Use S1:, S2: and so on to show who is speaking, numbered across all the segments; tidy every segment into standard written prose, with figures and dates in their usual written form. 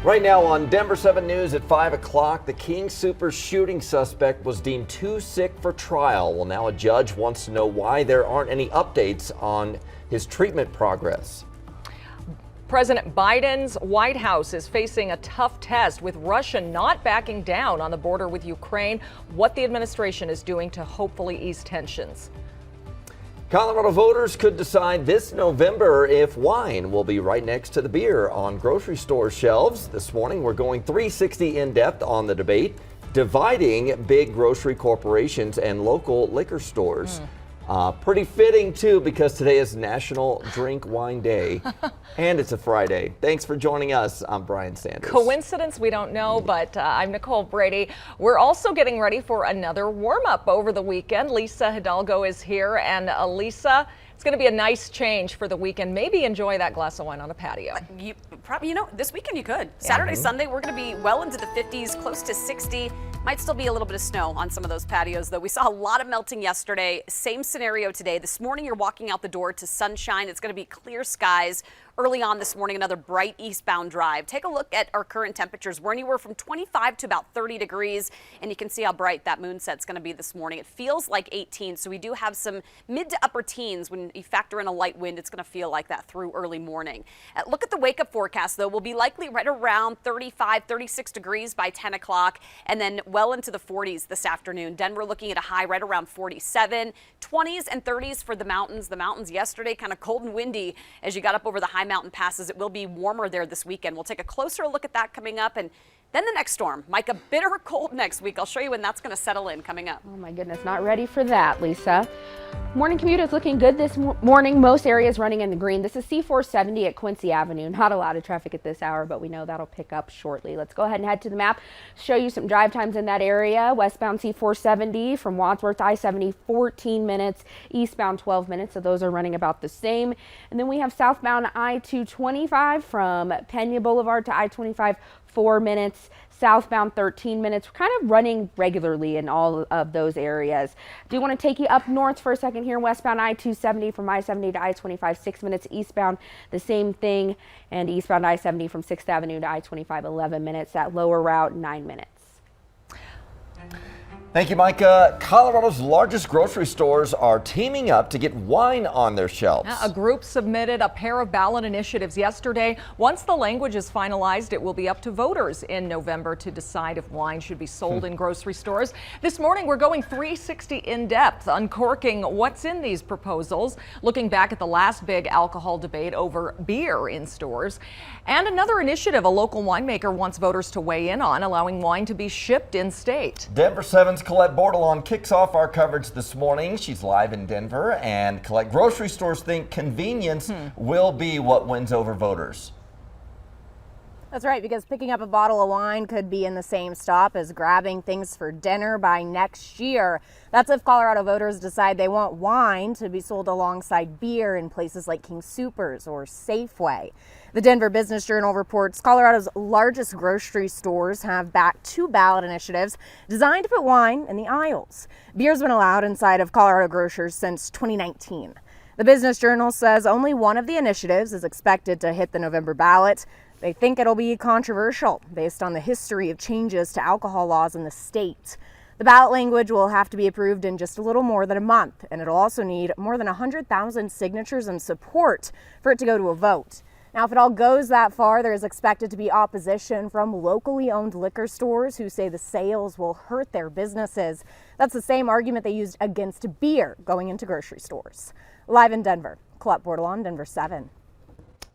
S1: Right now on Denver 7 News at 5 o'clock, the King Soopers shooting suspect was deemed too sick for trial. Well, now a judge wants to know why there aren't any updates on his treatment progress.
S2: President Biden's White House is facing a tough test with Russia not backing down on the border with Ukraine. What the administration is doing to hopefully ease tensions.
S1: Colorado voters could decide this November if wine will be right next to the beer on grocery store shelves. This morning, we're going 360 in depth on the debate, dividing big grocery corporations and local liquor stores. Pretty fitting, too, because today is National Drink Wine Day, and it's a Friday. Thanks for joining us. I'm Brian Sanders.
S2: Coincidence? We don't know, but I'm Nicole Brady. We're also getting ready for another warm-up over the weekend. Lisa Hidalgo is here, and Lisa, it's going to be a nice change for the weekend. Maybe enjoy that glass of wine on a patio.
S3: This weekend you could. Saturday, Sunday, we're going to be well into the 50s, close to 60. Might still be a little bit of snow on some of those patios, though. We saw a lot of melting yesterday. Same scenario today. This morning, you're walking out the door to sunshine. It's going to be clear skies. Early on this morning, another bright eastbound drive. Take a look at our current temperatures. We're anywhere from 25 to about 30 degrees, and you can see how bright that moonset's going to be this morning. It feels like 18, so we do have some mid to upper teens. When you factor in a light wind, it's going to feel like that through early morning. Look at the wake-up forecast, though. We'll be likely right around 35, 36 degrees by 10 o'clock, and then well into the 40s this afternoon. Denver looking at a high right around 47, 20s and 30s for the mountains. The mountains yesterday kind of cold and windy as you got up over the high mountain passes. It will be warmer there this weekend. We'll take a closer look at that coming up. And then the next storm, Micah, bitter cold next week. I'll show you when that's going to settle in coming up.
S4: Oh my goodness, not ready for that, Lisa. Morning commute is looking good this morning. Most areas running in the green. This is C470 at Quincy Avenue. Not a lot of traffic at this hour, but we know that'll pick up shortly. Let's go ahead and head to the map, show you some drive times in that area. Westbound C470 from Wadsworth to I-70, 14 minutes. Eastbound 12 minutes, so those are running about the same. And then we have southbound I-225 from Pena Boulevard to I-25, 4 minutes. Southbound 13 minutes. We're kind of running regularly in all of those areas. Do want to take you up north for a second here. Westbound I-270 from I-70 to I-25, 6 minutes. Eastbound, the same thing. And eastbound I-70 from 6th Avenue to I-25, 11 minutes. That lower route, 9 minutes.
S1: Thank you, Micah. Colorado's largest grocery stores are teaming up to get wine on their shelves.
S2: A group submitted a pair of ballot initiatives yesterday. Once the language is finalized, it will be up to voters in November to decide if wine should be sold in grocery stores. This morning, we're going 360 in depth, uncorking what's in these proposals, looking back at the last big alcohol debate over beer in stores. And another initiative a local winemaker wants voters to weigh in on, allowing wine to be shipped in-state.
S1: Denver 7's Colette Bordelon kicks off our coverage this morning. She's live in Denver, and Colette, grocery stores think convenience will be what wins over voters.
S5: That's right, because picking up a bottle of wine could be in the same stop as grabbing things for dinner by next year. That's if Colorado voters decide they want wine to be sold alongside beer in places like King Soopers or Safeway. The Denver Business Journal reports Colorado's largest grocery stores have backed 2 ballot initiatives designed to put wine in the aisles. Beer's been allowed inside of Colorado grocers since 2019. The Business Journal says only one of the initiatives is expected to hit the November ballot. They think it'll be controversial based on the history of changes to alcohol laws in the state. The ballot language will have to be approved in just a little more than a month, and it'll also need more than 100,000 signatures and support for it to go to a vote. Now, if it all goes that far, there is expected to be opposition from locally owned liquor stores who say the sales will hurt their businesses. That's the same argument they used against beer going into grocery stores. Live in Denver, Colette Bordelon, Denver 7.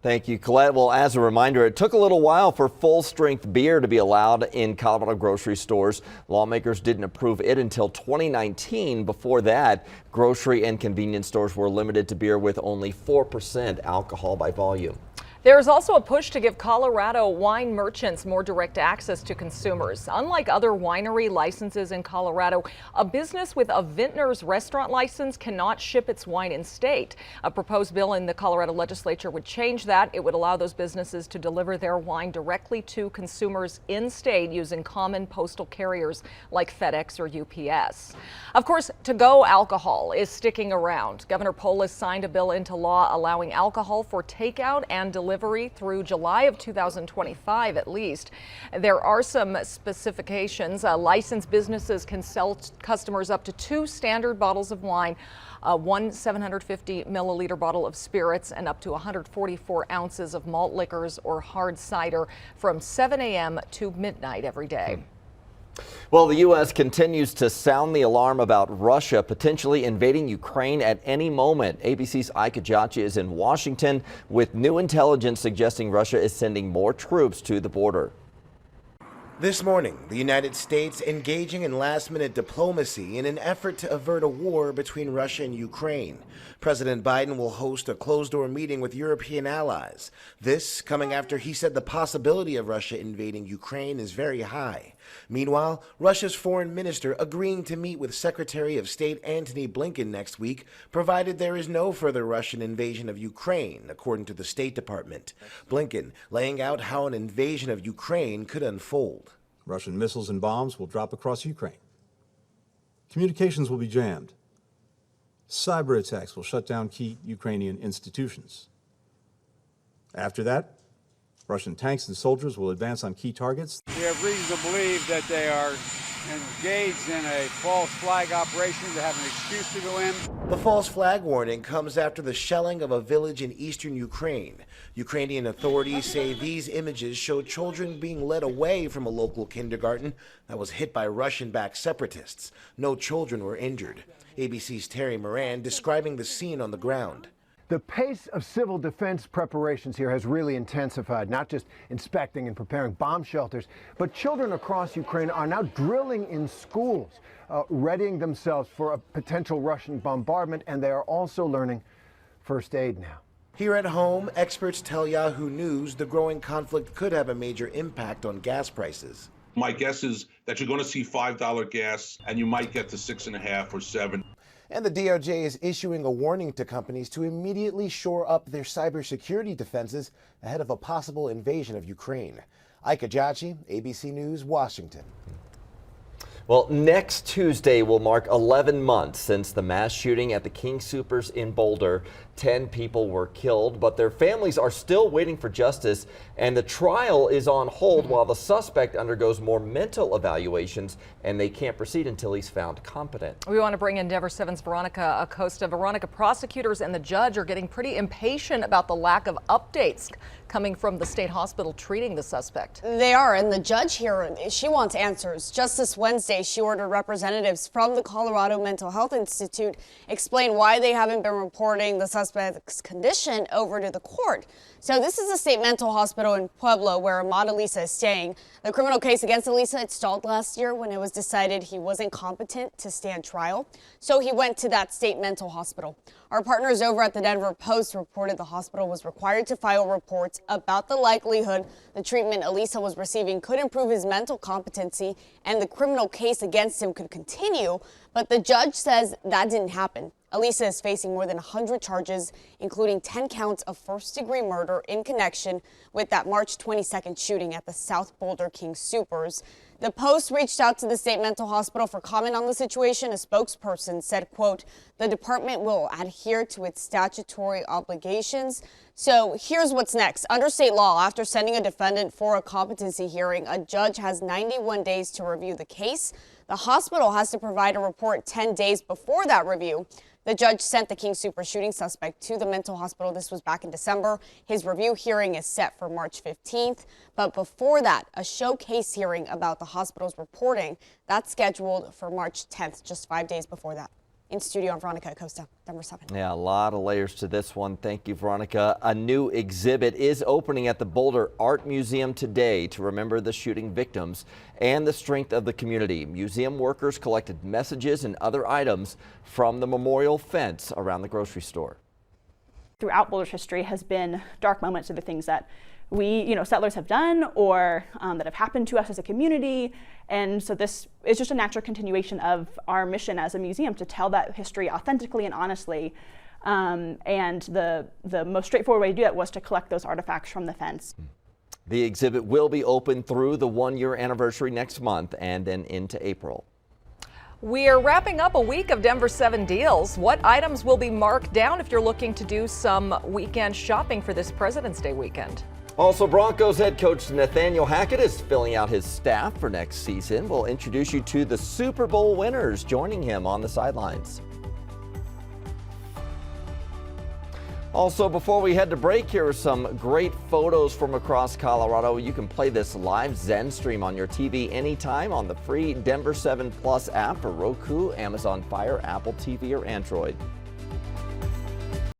S1: Thank you, Colette. Well, as a reminder, it took a little while for full-strength beer to be allowed in Colorado grocery stores. Lawmakers didn't approve it until 2019. Before that, grocery and convenience stores were limited to beer with only 4% alcohol by volume.
S2: There's also a push to give Colorado wine merchants more direct access to consumers. Unlike other winery licenses in Colorado, a business with a vintner's restaurant license cannot ship its wine in state. A proposed bill in the Colorado legislature would change that. It would allow those businesses to deliver their wine directly to consumers in state using common postal carriers like FedEx or UPS. Of course, to-go alcohol is sticking around. Governor Polis signed a bill into law allowing alcohol for takeout and delivery delivery through July of 2025 at least. There are some specifications. Licensed businesses can sell customers up to 2 standard bottles of wine, one 750 milliliter bottle of spirits, and up to 144 ounces of malt liquors or hard cider from 7 a.m. to midnight every day.
S1: Well, the U.S. continues to sound the alarm about Russia potentially invading Ukraine at any moment. ABC's HACKETT is in Washington with new intelligence suggesting Russia is sending more troops to the border.
S6: This morning, the United States engaging in last-minute diplomacy in an effort to avert a war between Russia and Ukraine. President Biden will host a closed-door meeting with European allies. This coming after he said the possibility of Russia invading Ukraine is very high. Meanwhile, Russia's foreign minister agreeing to meet with Secretary of State Antony Blinken next week, provided there is no further Russian invasion of Ukraine, according to the State Department. Blinken laying out how an invasion of Ukraine could unfold.
S7: Russian missiles and bombs will drop across Ukraine. Communications will be jammed. Cyber attacks will shut down key Ukrainian institutions. After that, Russian tanks and soldiers will advance on key targets.
S8: We have reason to believe that they are engaged in a false flag operation to have an excuse to go in.
S6: The false flag warning comes after the shelling of a village in eastern Ukraine. Ukrainian authorities say these images show children being led away from a local kindergarten that was hit by Russian-backed separatists. No children were injured. ABC's Terry Moran describing the scene on the ground.
S9: The pace of civil defense preparations here has really intensified, not just inspecting and preparing bomb shelters, but children across Ukraine are now drilling in schools, readying themselves for a potential Russian bombardment, and they are also learning first aid now.
S6: Here at home, experts tell Yahoo News the growing conflict could have a major impact on gas prices.
S10: My guess is that you're going to see $5 gas, and you might get to 6.5 or 7.
S6: And the DOJ is issuing a warning to companies to immediately shore up their cybersecurity defenses ahead of a possible invasion of Ukraine. HACKETT, ABC News, Washington.
S1: Well, next Tuesday will mark 11 months since the mass shooting at the King Soopers in Boulder. 10 people were killed, but their families are still waiting for justice, and the trial is on hold while the suspect undergoes more mental evaluations, and they can't proceed until he's found competent.
S2: We want to bring in Denver 7's Veronica Acosta. Veronica, prosecutors and the judge are getting pretty impatient about the lack of updates coming from the state hospital treating the suspect.
S11: They are, and the judge here, she wants answers. Just this Wednesday, she ordered representatives from the Colorado Mental Health Institute explain why they haven't been reporting the suspect's condition over to the court. So this is a state mental hospital in Pueblo where Ahmad Elisa is staying. The criminal case against Elisa, it stalled last year when it was decided he wasn't competent to stand trial. So he went to that state mental hospital. Our partners over at the Denver Post reported the hospital was required to file reports about the likelihood the treatment Elisa was receiving could improve his mental competency and the criminal case against him could continue. But the judge says that didn't happen. Elisa is facing more than 100 charges, including 10 counts of first-degree murder in connection with that March 22nd shooting at the South Boulder King Soopers. The Post reached out to the state mental hospital for comment on the situation. A spokesperson said, quote, the department will adhere to its statutory obligations. So here's what's next. Under state law, after sending a defendant for a competency hearing, a judge has 91 days to review the case. The hospital has to provide a report 10 days before that review. The judge sent the King Soopers shooting suspect to the mental hospital. This was back in December. His review hearing is set for March 15th. But before that, a showcase hearing about the hospital's reporting, that's scheduled for March 10th, just 5 days before that. In studio, I'm Veronica Acosta, Denver 7.
S1: Yeah, a lot of layers to this one. Thank you, Veronica. A new exhibit is opening at the Boulder Art Museum today to remember the shooting victims and the strength of the community. Museum workers collected messages and other items from the memorial fence around the grocery store.
S12: Throughout Boulder's history has been dark moments of the things that we, settlers have done or that have happened to us as a community. And so this is just a natural continuation of our mission as a museum to tell that history authentically and honestly. And the most straightforward way to do that was to collect those artifacts from the fence.
S1: The exhibit will be open through the one-year anniversary next month and then into April.
S2: We are wrapping up a week of Denver 7 deals. What items will be marked down if you're looking to do some weekend shopping for this President's Day weekend?
S1: Also, Broncos head coach Nathaniel Hackett is filling out his staff for next season. We'll introduce you to the Super Bowl winners joining him on the sidelines. Also, before we head to break, here are some great photos from across Colorado. You can play this live Zen stream on your TV anytime on the free Denver 7 Plus app for Roku, Amazon Fire, Apple TV, or Android.